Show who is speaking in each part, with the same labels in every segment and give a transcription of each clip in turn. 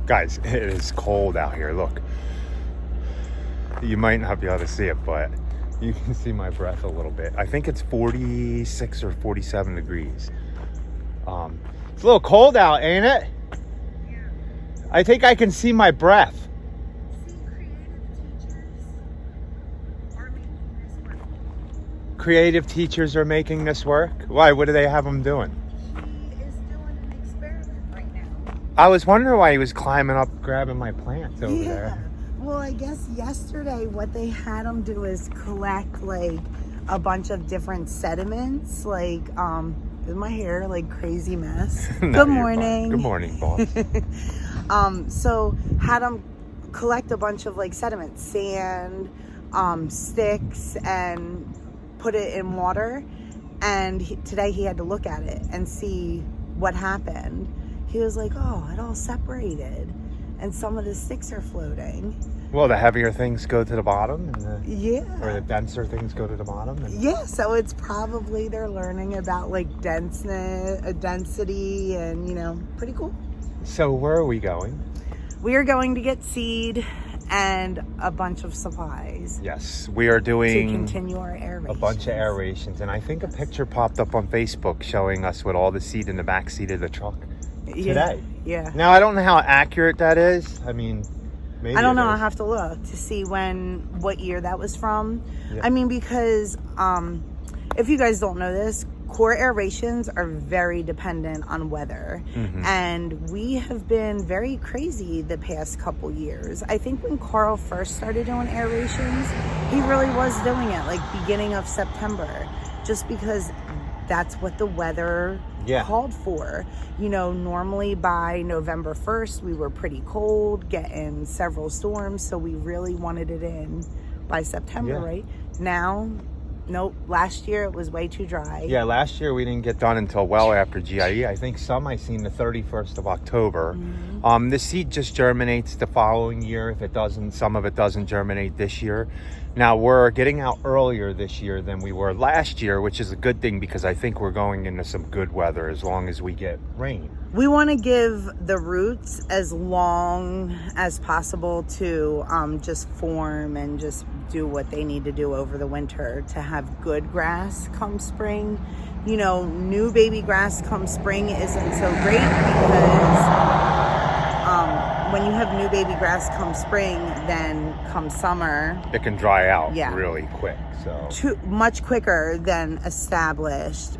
Speaker 1: Guys, it is cold out here. Look, you might not be able to see it, but you can see my breath a little bit. I think it's 46 or 47 degrees. It's a little cold out, ain't it?
Speaker 2: Yeah.
Speaker 1: I think I can see my breath.
Speaker 2: See, creative teachers are making this work.
Speaker 1: Creative teachers are making this work? Why? What do they have them doing?
Speaker 2: He is doing an experiment right now.
Speaker 1: I was wondering why he was climbing up, grabbing my plants over there.
Speaker 2: Well, I guess yesterday what they had him do is collect like a bunch of different sediments, like is my hair like crazy mess.
Speaker 1: No,
Speaker 2: Good
Speaker 1: you're
Speaker 2: morning.
Speaker 1: fine. Good morning, boss.
Speaker 2: So had him collect a bunch of like sediments, sand, sticks, and put it in water. And today he had to look at it and see what happened. He was like, oh, it all separated and some of the sticks are floating.
Speaker 1: Well, the heavier things go to the bottom, and or the
Speaker 2: Yeah.
Speaker 1: denser things go to the bottom. And
Speaker 2: Yeah, so it's probably they're learning about like density and, pretty cool.
Speaker 1: So where are we going?
Speaker 2: We are going to get seed and a bunch of supplies
Speaker 1: Yes, we are
Speaker 2: to
Speaker 1: doing
Speaker 2: continue our aeration.
Speaker 1: a bunch of aerations, and I think a picture popped up on Facebook showing us with all the seed in the back seat of the truck today.
Speaker 2: Yeah.
Speaker 1: Now, I don't know how accurate that is. I mean, maybe
Speaker 2: I don't know.
Speaker 1: it
Speaker 2: I
Speaker 1: is.
Speaker 2: have to look to see what year that was from.
Speaker 1: Yeah.
Speaker 2: I mean, because if you guys don't know this, core aerations are very dependent on weather.
Speaker 1: Mhm.
Speaker 2: And we have been very crazy the past couple years. I think when Carl first started doing aerations, he really was doing it like beginning of September, just because that's what the weather called for. Normally by November 1st, we were pretty cold, getting several storms, so we really wanted it in by September, right? Now, nope. Last year it was way too dry.
Speaker 1: Yeah, last year we didn't get done until well after GIE. I think some I seen the 31st of October.
Speaker 2: Mm-hmm.
Speaker 1: The seed just germinates the following year. If it doesn't, some of it doesn't germinate this year. Now, we're getting out earlier this year than we were last year, which is a good thing because I think we're going into some good weather as long as we get rain.
Speaker 2: We want to give the roots as long as possible to just form and just do what they need to do over the winter to have good grass come spring. New baby grass come spring isn't so great because when you have new baby grass come spring, then come summer,
Speaker 1: It can dry out
Speaker 2: Yeah.
Speaker 1: really quick. So
Speaker 2: much quicker than established.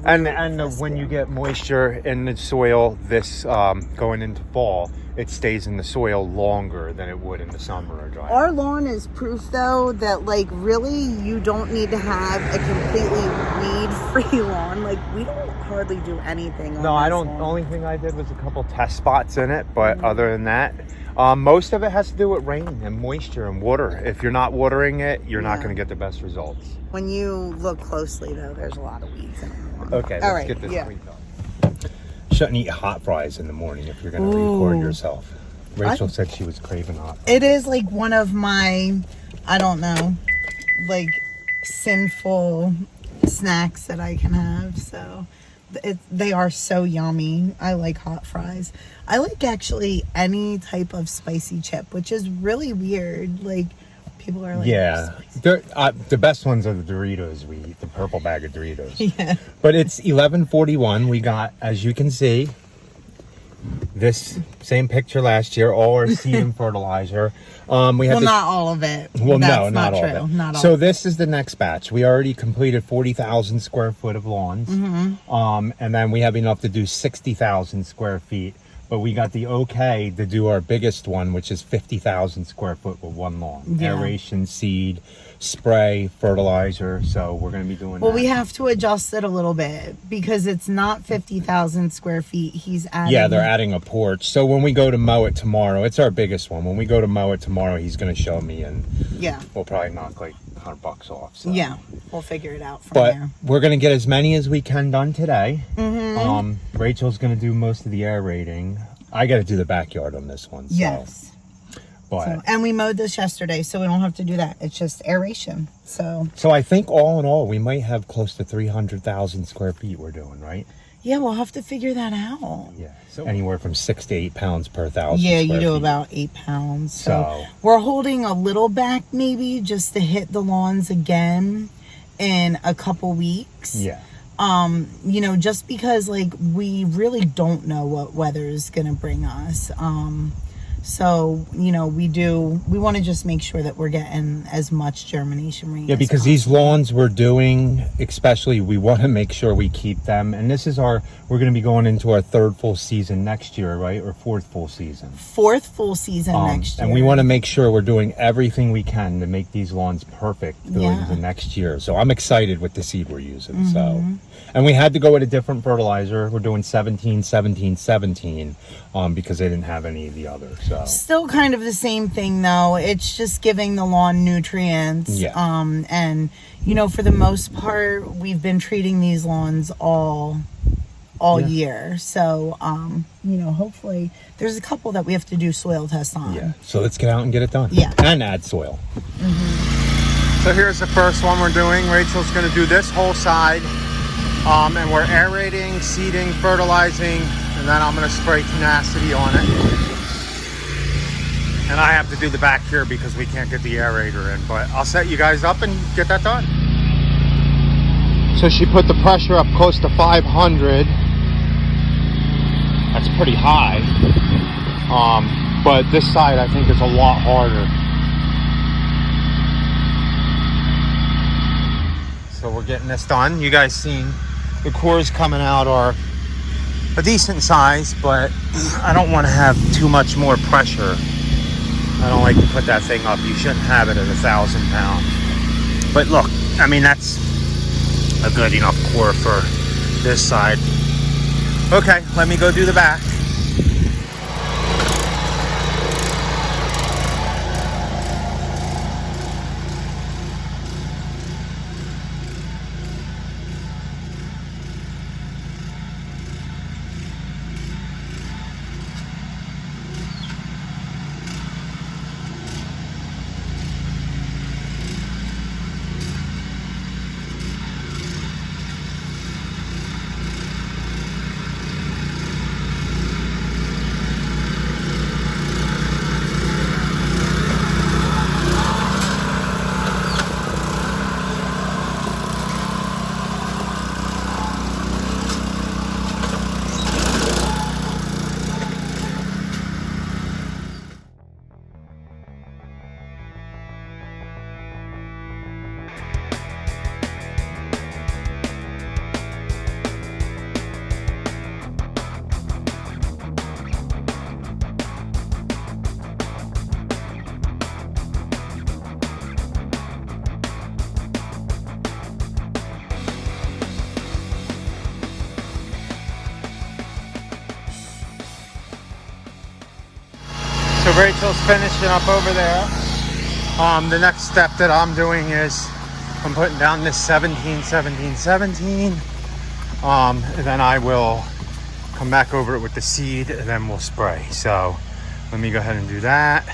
Speaker 1: and
Speaker 2: Really
Speaker 1: when you
Speaker 2: festive.
Speaker 1: get moisture in the soil, this going into fall, it stays in the soil longer than it would in the summer or dry.
Speaker 2: Our lawn is proof, though, that like really you don't need to have a completely weed-free lawn. Like we don't hardly do anything.
Speaker 1: No,
Speaker 2: on
Speaker 1: I
Speaker 2: this
Speaker 1: don't.
Speaker 2: lawn.
Speaker 1: The only thing I did was a couple test spots in it, but other than that, most of it has to do with rain and moisture and water. If you're not watering it, you're not
Speaker 2: Yeah.
Speaker 1: going to get the best results.
Speaker 2: When you look closely, though, there's a lot of weeds in our lawn.
Speaker 1: Okay,
Speaker 2: All
Speaker 1: let's
Speaker 2: right,
Speaker 1: get this
Speaker 2: yeah.
Speaker 1: cleaned up. Shouldn't eat hot fries in the morning if you're going to record
Speaker 2: Ooh.
Speaker 1: yourself. Rachel said she was craving hot.
Speaker 2: It is like one of my, I don't know, like sinful snacks that I can have. So they are so yummy. I like hot fries. I like actually any type of spicy chip, which is really weird. Like people are like,
Speaker 1: Yeah,
Speaker 2: "Spicy."
Speaker 1: the best ones are the Doritos we eat, the purple bag of Doritos.
Speaker 2: Yeah.
Speaker 1: But it's 11:41. We got, as you can see, this same picture last year, all our seed and fertilizer. We have
Speaker 2: Well, not all of it.
Speaker 1: Well,
Speaker 2: That's
Speaker 1: no, not all
Speaker 2: true.
Speaker 1: of it.
Speaker 2: Not all.
Speaker 1: So this is the next batch. We already completed 40,000 square foot of lawns. And then we have enough to do 60,000 square feet. But we got the okay to do our biggest one, which is 50,000 square foot with one lawn.
Speaker 2: Yeah.
Speaker 1: Aeration, seed, spray, fertilizer. So we're going to be doing
Speaker 2: Well,
Speaker 1: that.
Speaker 2: we have to adjust it a little bit because it's not 50,000 square feet. He's adding.
Speaker 1: Yeah, they're adding a porch. So when we go to mow it tomorrow, it's our biggest one. When we go to mow it tomorrow, he's going to show me, and
Speaker 2: Yeah.
Speaker 1: we'll probably knock like $100 off. So.
Speaker 2: Yeah. We'll figure it out from
Speaker 1: But
Speaker 2: there.
Speaker 1: we're going to get as many as we can done today.
Speaker 2: Mm-hmm.
Speaker 1: Rachel's going to do most of the aerating. I got to do the backyard on this one. So.
Speaker 2: Yes.
Speaker 1: But
Speaker 2: So, and we mowed this yesterday, so we don't have to do that. It's just aeration. So
Speaker 1: I think all in all, we might have close to 300,000 square feet we're doing, right?
Speaker 2: Yeah, we'll have to figure that out.
Speaker 1: Yeah, so anywhere from 6 to 8 pounds per 1,000
Speaker 2: Yeah,
Speaker 1: square
Speaker 2: you do
Speaker 1: feet.
Speaker 2: about 8 pounds. So we're holding a little back maybe just to hit the lawns again in a couple weeks.
Speaker 1: Yeah.
Speaker 2: You know, just because like we really don't know what weather is gonna bring us. So, you know, we want to just make sure that we're getting as much germination rate.
Speaker 1: Yeah, because these lawns we're doing, especially, we want to make sure we keep them. And this is we're going to be going into our 3rd full season next year, right? Or 4th full season.
Speaker 2: 4th full season next year.
Speaker 1: And we want to make sure we're doing everything we can to make these lawns perfect going into next year. So I'm excited with the seed we're using. So, and we had to go with a different fertilizer. We're doing 17, 17, 17 because they didn't have any of the others. So.
Speaker 2: Still kind of the same thing though. It's just giving the lawn nutrients.
Speaker 1: Yeah.
Speaker 2: And you know, for the most part, we've been treating these lawns all year. So, you know, hopefully there's a couple that we have to do soil tests on.
Speaker 1: Yeah. So let's get out and get it done.
Speaker 2: Yeah.
Speaker 1: And add soil. So here's the first one we're doing. Rachel's going to do this whole side. And we're aerating, seeding, fertilizing, and then I'm going to spray tenacity on it. And I have to do the back here because we can't get the aerator in, but I'll set you guys up and get that done. So she put the pressure up close to 500. That's pretty high. But this side I think is a lot harder. So we're getting this done. You guys seen the cores coming out are a decent size, but I don't want to have too much more pressure. I don't like to put that thing up. You shouldn't have it at 1,000 pounds. But look, I mean, that's a good enough core for this side. Okay, let me go do the back. So Rachel's finishing up over there. The next step that I'm doing is I'm putting down this 17, 17, 17. And then I will come back over it with the seed and then we'll spray. So let me go ahead and do that.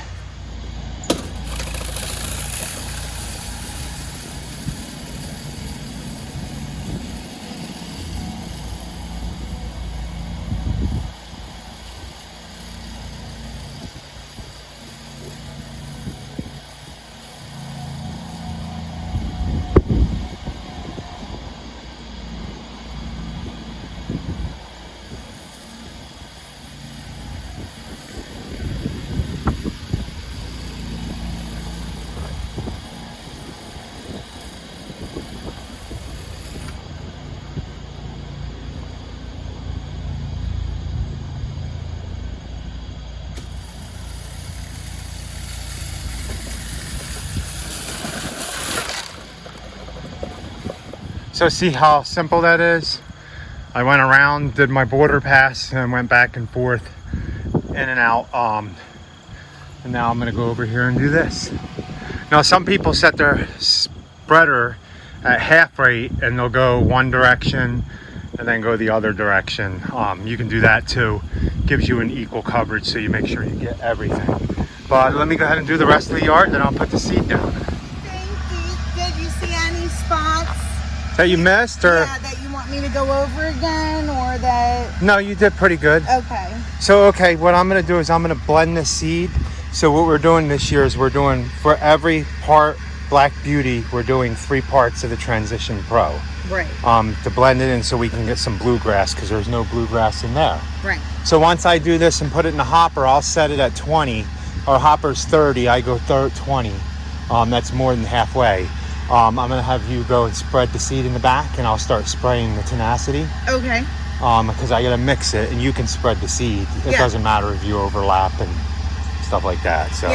Speaker 1: So see how simple that is? I went around, did my border pass, and went back and forth, in and out. And now I'm gonna go over here and do this. Now some people set their spreader at half rate and they'll go one direction and then go the other direction. You can do that too. Gives you an equal coverage so you make sure you get everything. But let me go ahead and do the rest of the yard, then I'll put the seed down.
Speaker 2: Thank you. Did you see any spots
Speaker 1: That you missed, or?
Speaker 2: that you want me to go over again, or that?
Speaker 1: No, you did pretty good.
Speaker 2: Okay.
Speaker 1: So, okay, what I'm going to do is I'm going to blend the seed. So what we're doing this year is we're doing, for every part Black Beauty, we're doing 3 parts of the Transition Pro.
Speaker 2: Right.
Speaker 1: To blend it in so we can get some bluegrass, because there's no bluegrass in there.
Speaker 2: Right.
Speaker 1: So once I do this and put it in the hopper, I'll set it at 20. Our hopper's 30, I go 20. That's more than halfway. I'm going to have you go and spread the seed in the back, and I'll start spraying the tenacity.
Speaker 2: Okay.
Speaker 1: Because I got to mix it, and you can spread the seed. It doesn't matter if you overlap and stuff like that. So,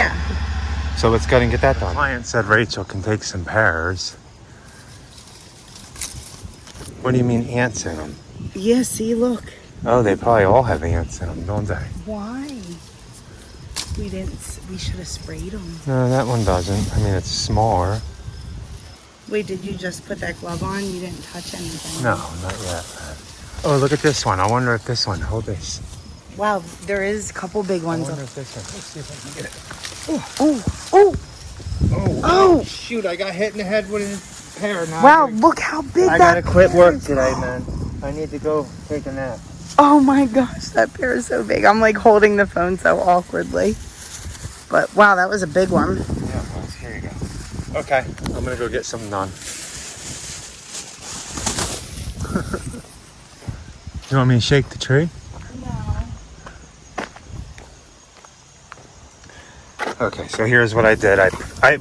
Speaker 1: so let's go ahead and get that done. The client said Rachel can take some pears. What do you mean ants in them?
Speaker 2: Yeah, see, look.
Speaker 1: Oh, they probably all have ants in them, don't they?
Speaker 2: Why? We should have sprayed them.
Speaker 1: No, that one doesn't. I mean, it's smaller.
Speaker 2: Wait, did you just put that glove on? You didn't touch anything?
Speaker 1: No, not yet. Oh, look at this one. I wonder if this one, hold this.
Speaker 2: Wow, there is a couple big ones.
Speaker 1: I wonder if this one, let's see if I can get it.
Speaker 2: Oh!
Speaker 1: Shoot, I got hit in the head with a pear. Now
Speaker 2: Wow, look how big
Speaker 1: I
Speaker 2: that
Speaker 1: gotta quit
Speaker 2: pear
Speaker 1: work
Speaker 2: is.
Speaker 1: today, man. I need to go take a nap.
Speaker 2: Oh my gosh, that pear is so big. I'm like holding the phone so awkwardly. But wow, that was a big one.
Speaker 1: Yeah, well, here you go. Okay, I'm gonna go get some done. You want me to shake the tree? Okay, so here's what I did.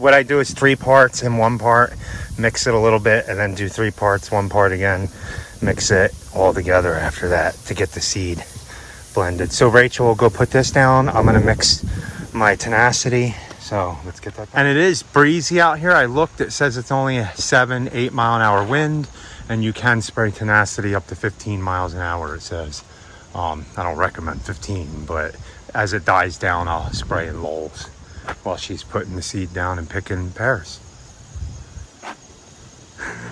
Speaker 1: What I do is 3 parts in 1 part, mix it a little bit, and then do 3 parts, 1 part again, mix it all together after that to get the seed blended. So Rachel will go put this down. I'm gonna mix my tenacity. So let's get that done. And it is breezy out here. I looked, it says it's only a 7-8 mile an hour wind, and you can spray tenacity up to 15 miles an hour, it says. I don't recommend 15, but as it dies down, I'll spray in lulls while she's putting the seed down and picking pears.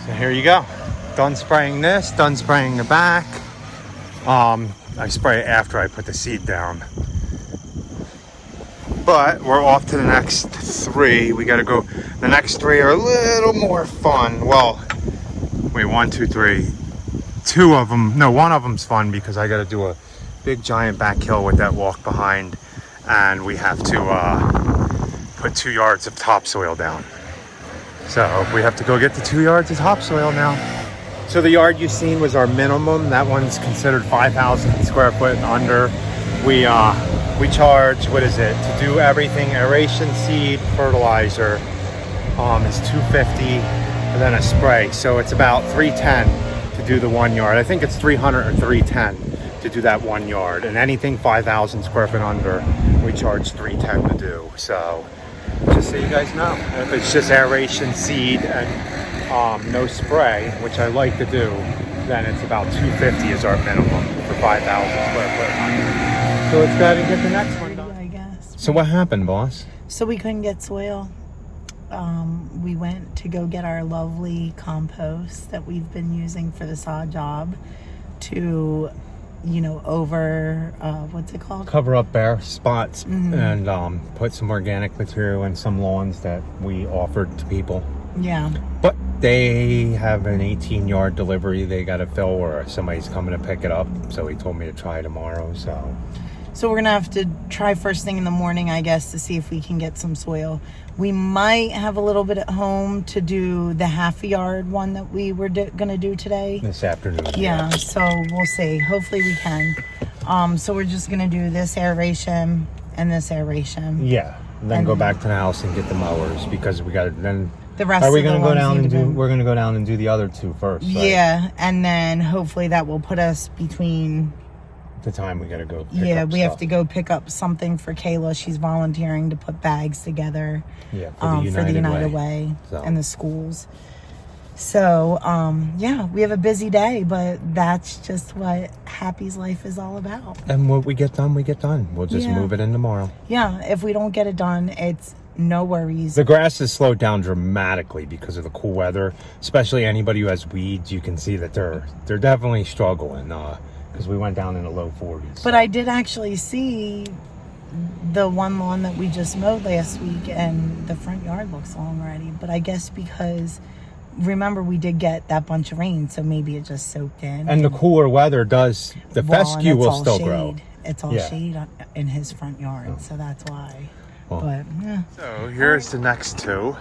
Speaker 1: So here you go. Done spraying this, done spraying the back. I spray it after I put the seed down. But we're off to the next 3. We gotta go, the next 3 are a little more fun. Well, wait, 1, 2, 3. 2 of them, no, 1 of them's fun because I gotta do a big giant back hill with that walk behind, and we have to put 2 yards of topsoil down. So we have to go get the 2 yards of topsoil now. So the yard you've seen was our minimum. That one's considered 5,000 square foot and under. We charge, what is it, to do everything, aeration, seed, fertilizer, is $250, and then a spray. So it's about $310 to do the 1 yard. I think it's $300 or $310 to do that 1 yard. And anything 5,000 square foot under, we charge $310 to do. So just so you guys know, if it's just aeration, seed, and no spray, which I like to do, then it's about $250 is our minimum for 5,000 square foot under. So let's go ahead and get the next one done.
Speaker 2: I guess.
Speaker 1: So what happened, boss?
Speaker 2: So we couldn't get soil. We went to go get our lovely compost that we've been using for the sod job to, what's it called?
Speaker 1: Cover up bare spots and put some organic material in some lawns that we offered to people.
Speaker 2: Yeah.
Speaker 1: But they have an 18-yard delivery they got to fill, or somebody's coming to pick it up. So he told me to try tomorrow.
Speaker 2: So we're going to have to try first thing in the morning, I guess, to see if we can get some soil. We might have a little bit at home to do the half-a-yard one that we were going to do today.
Speaker 1: This afternoon.
Speaker 2: Yeah, so we'll see. Hopefully we can. So we're just going to do this aeration and this aeration.
Speaker 1: Yeah. And then go back to the house and get the mowers, because we got to then...
Speaker 2: The rest
Speaker 1: Are we
Speaker 2: of the
Speaker 1: going to go down and do...
Speaker 2: do-
Speaker 1: We're going to go down and do the other 2 first, right?
Speaker 2: Yeah, and then hopefully that will put us between...
Speaker 1: The time we got to go pick
Speaker 2: Yeah,
Speaker 1: up
Speaker 2: we
Speaker 1: stuff.
Speaker 2: have to go pick up something for Kayla. She's volunteering to put bags together
Speaker 1: for the United
Speaker 2: Way
Speaker 1: So.
Speaker 2: and the schools. So, yeah, we have a busy day, but that's just what Happy's life is all about.
Speaker 1: And what we get done, we get done. We'll just move it in tomorrow.
Speaker 2: Yeah, if we don't get it done, it's no worries.
Speaker 1: The grass has slowed down dramatically because of the cool weather. Especially anybody who has weeds, you can see that they're definitely struggling. Because we went down in the low 40s.
Speaker 2: But I did actually see the one lawn that we just mowed last week, and the front yard looks long already. But I guess because remember we did get that bunch of rain, so maybe it just soaked in.
Speaker 1: And the cooler weather does, the fescue will still grow.
Speaker 2: It's all shade in his front yard, so that's why.
Speaker 1: Well,
Speaker 2: but yeah.
Speaker 1: So here's the next two.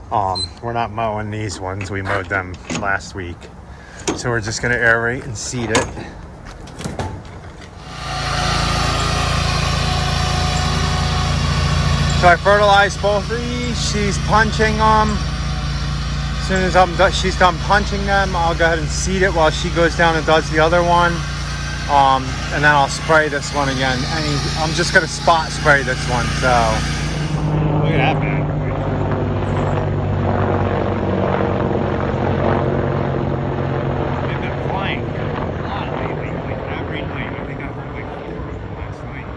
Speaker 1: We're not mowing these ones. We mowed them last week. So we're just gonna aerate and seed it. So I fertilized both of these. She's punching them. As soon as she's done punching them, I'll go ahead and seed it while she goes down and does the other one. And then I'll spray this one again. I'm just gonna spot spray this one. So look at that, man. They've been flying here a lot lately, like every night. I think I heard like 4 of them last night.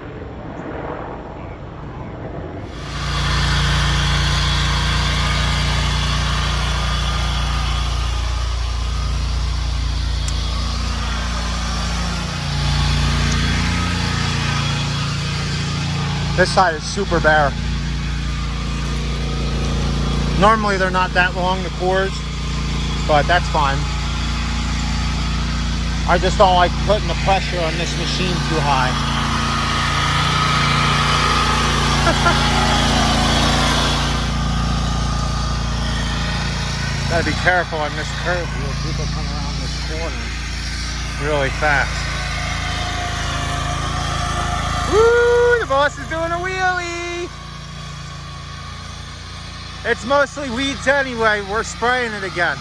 Speaker 1: This side is super bare. Normally they're not that long, the cores, but that's fine. I just don't like putting the pressure on this machine too high. Gotta be careful on this curve here. People come around this corner really fast. Woo! The boss is doing a wheelie! It's mostly weeds anyway. We're spraying it again.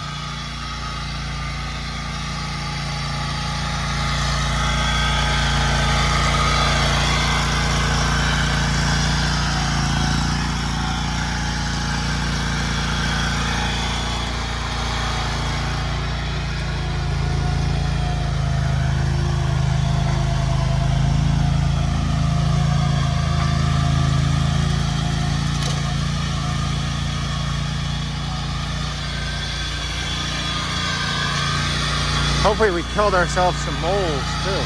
Speaker 1: Hopefully we killed ourselves some moles too.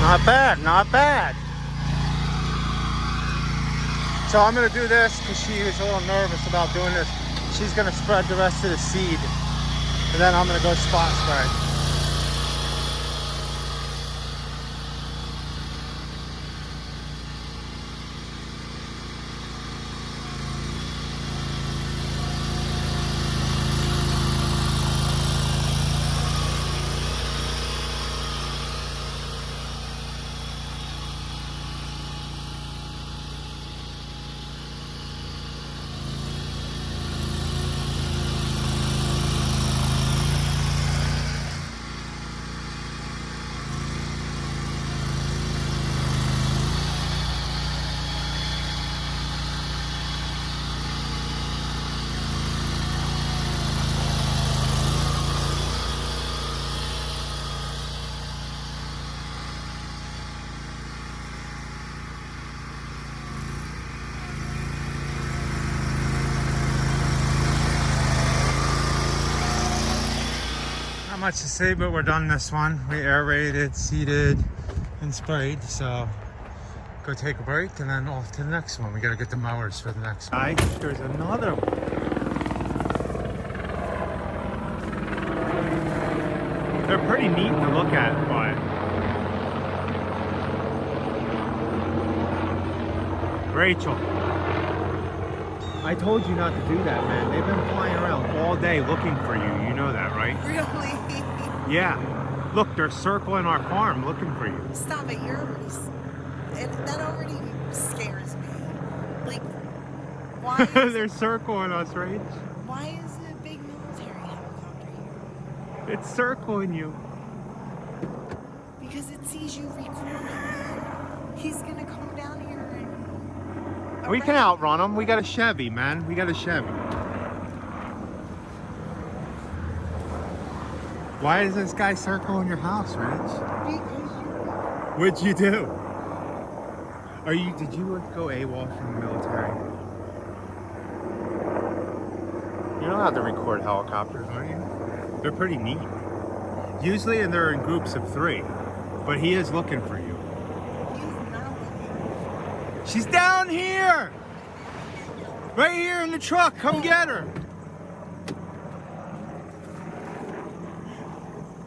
Speaker 1: Not bad, not bad. So I'm gonna do this because she was a little nervous about doing this. She's gonna spread the rest of the seed, and then I'm gonna go spot spray. Not much to say, but we're done this one. We aerated, seeded, and sprayed. So go take a break and then off to the next one. We gotta get the mowers for the next one. There's another one. They're pretty neat to look at, but Rachel, I told you not to do that, man. They've been flying around all day looking for you. You know that, right?
Speaker 2: Really?
Speaker 1: Yeah. Look, they're circling our farm looking for you.
Speaker 2: Stop it. That already scares me. Like, why is
Speaker 1: they're circling us, Rach.
Speaker 2: Why is a big military helicopter here?
Speaker 1: It's circling you.
Speaker 2: Because it sees you recording. He's gonna come down here and...
Speaker 1: We can outrun him. We got a Chevy, man. We got a Chevy. Why is this guy circling your house, Rich? What'd you do? Did you go AWOL from the military? You're not allowed to record helicopters, are you? They're pretty neat. Usually they're in groups of 3, but he is looking for you.
Speaker 2: He's not looking.
Speaker 1: She's down here! Right here in the truck, come get her!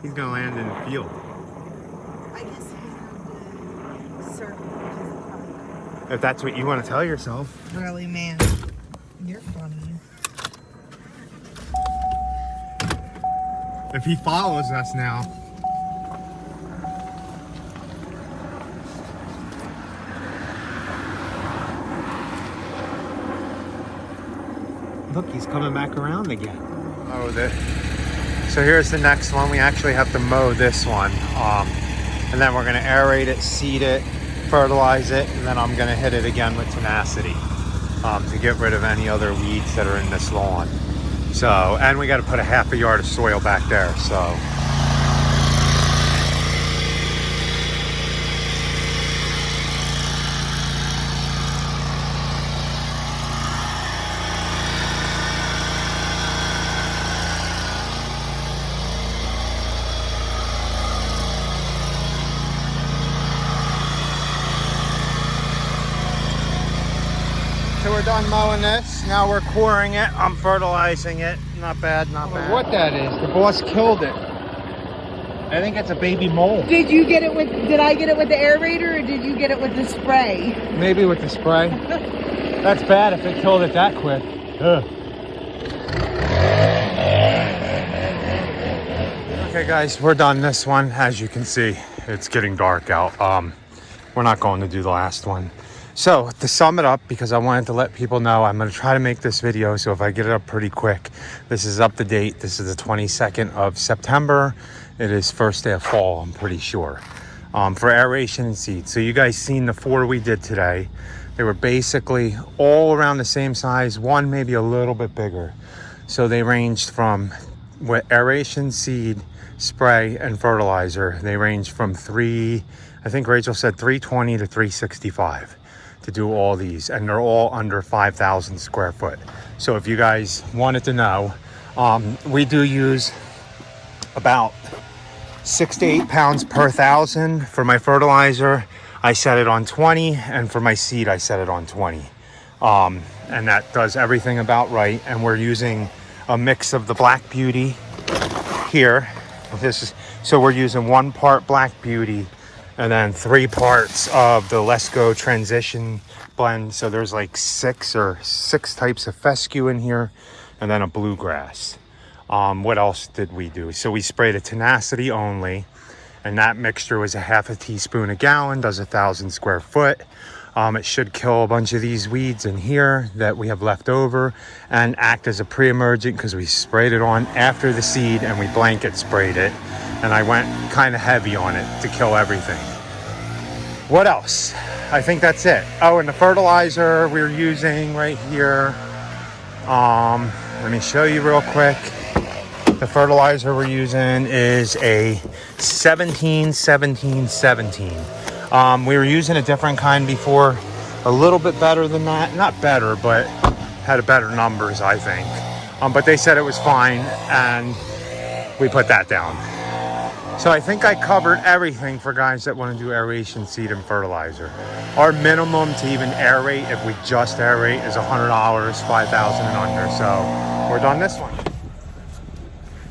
Speaker 1: He's gonna land in the field.
Speaker 2: I guess he's in the circle because of hunger.
Speaker 1: If that's what you want to tell yourself.
Speaker 2: Really, man. You're funny.
Speaker 1: If he follows us now. Look, he's coming back around again. Oh, so here's the next one. We actually have to mow this one. And then we're gonna aerate it, seed it, fertilize it, and then I'm gonna hit it again with tenacity to get rid of any other weeds that are in this lawn. So, and we gotta put a half a yard of soil back there, so. So we're done mowing this. Now we're coring it. I'm fertilizing it. Not bad, not bad. What that is? The boss killed it. I think it's a baby mole.
Speaker 2: Did you get it with? Did I get it with the aerator, or did you get it with the spray?
Speaker 1: Maybe with the spray. That's bad if it killed it that quick. Ugh. Okay, guys, we're done this one. As you can see, it's getting dark out. We're not going to do the last one. So to sum it up, because I wanted to let people know, I'm going to try to make this video. So if I get it up pretty quick, this is up to date. This is the 22nd of September. It is first day of fall, I'm pretty sure, for aeration and seed. So you guys seen the 4 we did today. They were basically all around the same size, one maybe a little bit bigger. So they ranged from aeration, seed, spray, and fertilizer. They ranged from I think Rachel said 320 to 365 to do all these, and they're all under 5,000 square foot. So if you guys wanted to know, we do use about 6 to 8 pounds per 1,000. For my fertilizer, I set it on 20, and for my seed, I set it on 20. And that does everything about right. And we're using a mix of the Black Beauty here. So we're using 1 part Black Beauty and then 3 parts of the Let's Go Transition blend. So there's like 6 types of fescue in here, and then a bluegrass. What else did we do? So we sprayed a tenacity only, and that mixture was a ½ teaspoon a gallon, does 1,000 square foot. It should kill a bunch of these weeds in here that we have left over and act as a pre-emergent, because we sprayed it on after the seed and we blanket sprayed it. And I went kind of heavy on it to kill everything. What else? I think that's it. Oh, and the fertilizer we're using right here. Let me show you real quick. The fertilizer we're using is a 17-17-17. We were using a different kind before, a little bit better than that. Not better, but had better numbers, I think. But they said it was fine, and we put that down. So I think I covered everything for guys that want to do aeration, seed, and fertilizer. Our minimum to even aerate, if we just aerate, is $100, 5,000 and under. So we're done this one.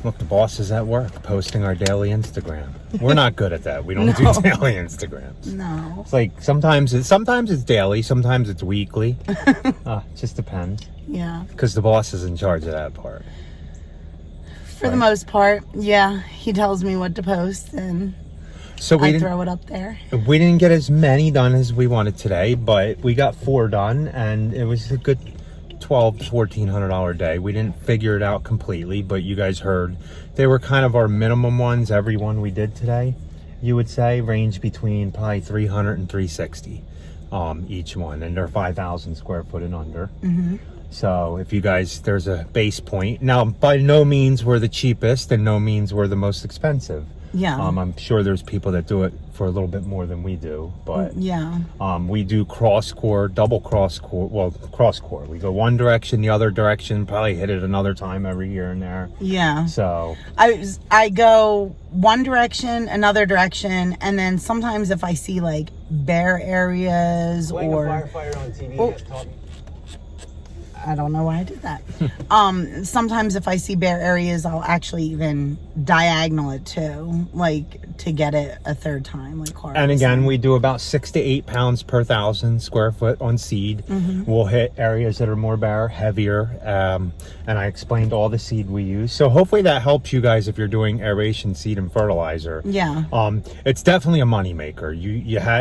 Speaker 1: Look, the boss is at work posting our daily Instagram. We're not good at that. We don't do daily Instagrams.
Speaker 2: No.
Speaker 1: It's like sometimes it's daily, sometimes it's weekly. It just depends.
Speaker 2: Yeah.
Speaker 1: Because the boss is in charge of that part.
Speaker 2: For the most part, yeah. He tells me what to post, and
Speaker 1: so
Speaker 2: I throw it up there.
Speaker 1: We didn't get as many done as we wanted today, but we got 4 done, and it was a good $1,200 to $1,400 day. We didn't figure it out completely, but you guys heard they were kind of our minimum ones. Every one we did today, you would say, range between probably 300 and 360 each one, and they're 5,000 square foot and under. Mm-hmm. So if you guys, there's a base point. Now, by no means we're the cheapest, and no means we're the most expensive.
Speaker 2: Yeah.
Speaker 1: I'm sure there's people that do it for a little bit more than we do, but
Speaker 2: yeah.
Speaker 1: We do cross core, double cross core. Well, cross core. We go one direction, the other direction. Probably hit it another time every here and there.
Speaker 2: Yeah.
Speaker 1: So
Speaker 2: I go one direction, another direction, and then sometimes if I see like bare areas
Speaker 3: Playing
Speaker 2: or
Speaker 3: a firefighter on TV has taught me.
Speaker 2: I don't know why I did that. Sometimes if I see bare areas, I'll actually even diagonal it too, like to get it a third time, like Carl.
Speaker 1: And again, we do about 6 to 8 pounds per 1,000 square foot on seed. We'll hit areas that are more bare, heavier, and I explained all the seed we use. So hopefully that helps you guys if you're doing aeration, seed, and fertilizer.
Speaker 2: Yeah.
Speaker 1: It's definitely a moneymaker.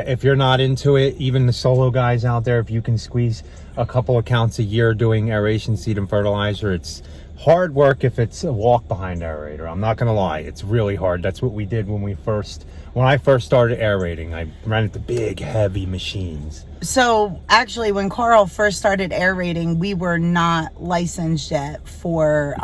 Speaker 1: If you're not into it, even the solo guys out there, if you can squeeze a couple accounts a year doing aeration, seed, and fertilizer, it's hard work if it's a walk behind aerator. I'm not gonna lie, it's really hard. That's what we did when I first started aerating. I rented the big heavy machines.
Speaker 2: So actually when Carl first started aerating, we were not licensed yet for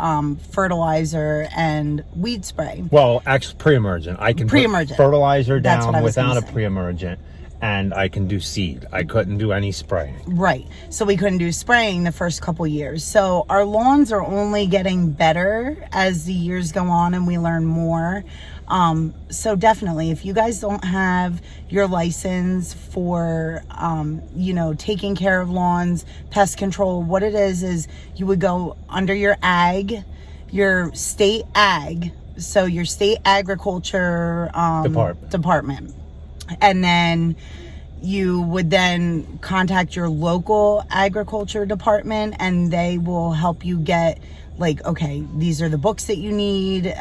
Speaker 2: fertilizer and weed spray.
Speaker 1: Well, actually pre-emergent. I can put fertilizer down without a pre-emergent, and I can do seed. I couldn't do any spraying.
Speaker 2: Right. So we couldn't do spraying the first couple years. So our lawns are only getting better as the years go on and we learn more. So definitely, if you guys don't have your license for, taking care of lawns, pest control, what it is you would go under your state ag. So your state agriculture department. And then you would then contact your local agriculture department and they will help you get like, okay, these are the books that you need.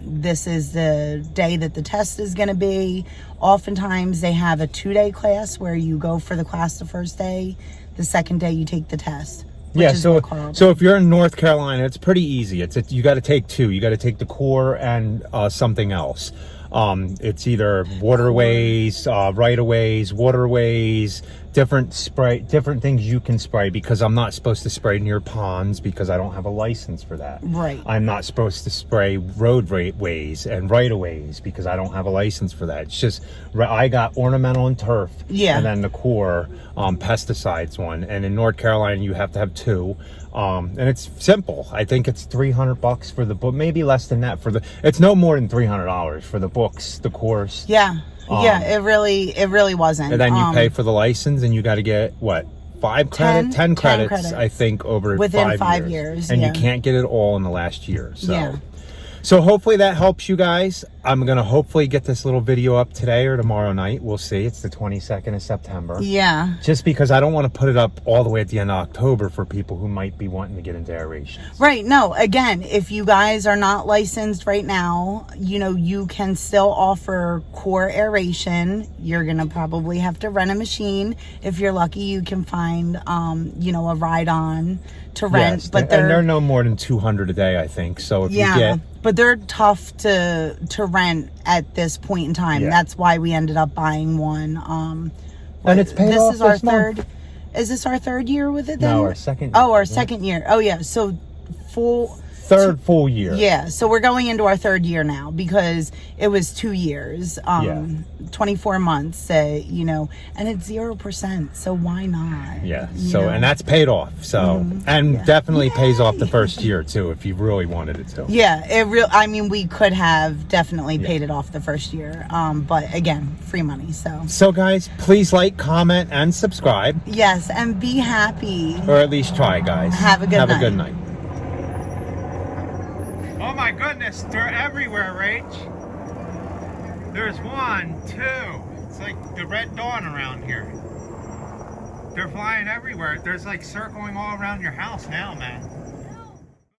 Speaker 2: This is the day that the test is going to be. Oftentimes they have a 2-day class where you go for the class the first day. The second day you take the test.
Speaker 1: Yeah, so if you're in North Carolina, it's pretty easy. You got to take 2. You got to take the core and something else. It's either waterways, right-of-ways, waterways, different things you can spray, because I'm not supposed to spray near ponds because I don't have a license for that.
Speaker 2: Right.
Speaker 1: I'm not supposed to spray roadways and right-of-ways because I don't have a license for that. It's just, I got ornamental and turf.
Speaker 2: Yeah.
Speaker 1: And then the core, pesticides one. And in North Carolina, you have to have 2. And it's simple. I think it's $300 for the book, maybe less than that it's no more than $300 for the books, the course.
Speaker 2: Yeah. It really wasn't.
Speaker 1: And then you pay for the license and you got to get what? 10 credits, I think,
Speaker 2: within 5 years.
Speaker 1: And you can't get it all in the last year. So hopefully that helps you guys. I'm going to hopefully get this little video up today or tomorrow night. We'll see. It's the 22nd of September.
Speaker 2: Yeah.
Speaker 1: Just because I don't want to put it up all the way at the end of October for people who might be wanting to get into aeration.
Speaker 2: Right. No, again, if you guys are not licensed right now, you can still offer core aeration. You're going to probably have to rent a machine. If you're lucky, you can find, a ride-on to rent.
Speaker 1: Yes,
Speaker 2: but
Speaker 1: they're no more than $200 a day, I think. So if you get...
Speaker 2: But they're tough to rent at this point in time.
Speaker 1: Yeah.
Speaker 2: That's why we ended up buying one.
Speaker 1: And it's paid off this month.
Speaker 2: Is this our third year with it then?
Speaker 1: No, our second year.
Speaker 2: Oh, our second year. Oh, yeah. So
Speaker 1: third full year.
Speaker 2: Yeah. So we're going into our third year now because it was 2 years, 24 months, and it's 0%. So why not?
Speaker 1: Yeah. And that's paid off. So, and definitely pays off the first year too, if you really wanted it to.
Speaker 2: Yeah. We could have definitely paid it off the first year. But again, free money. So
Speaker 1: guys, please like, comment, and subscribe.
Speaker 2: Yes. And be happy.
Speaker 1: Or at least try, guys.
Speaker 2: Have a good
Speaker 1: good night. Oh my goodness, they're everywhere, Rach. There's 1, 2. It's like the Red Dawn around here. They're flying everywhere. There's like circling all around your house now, man.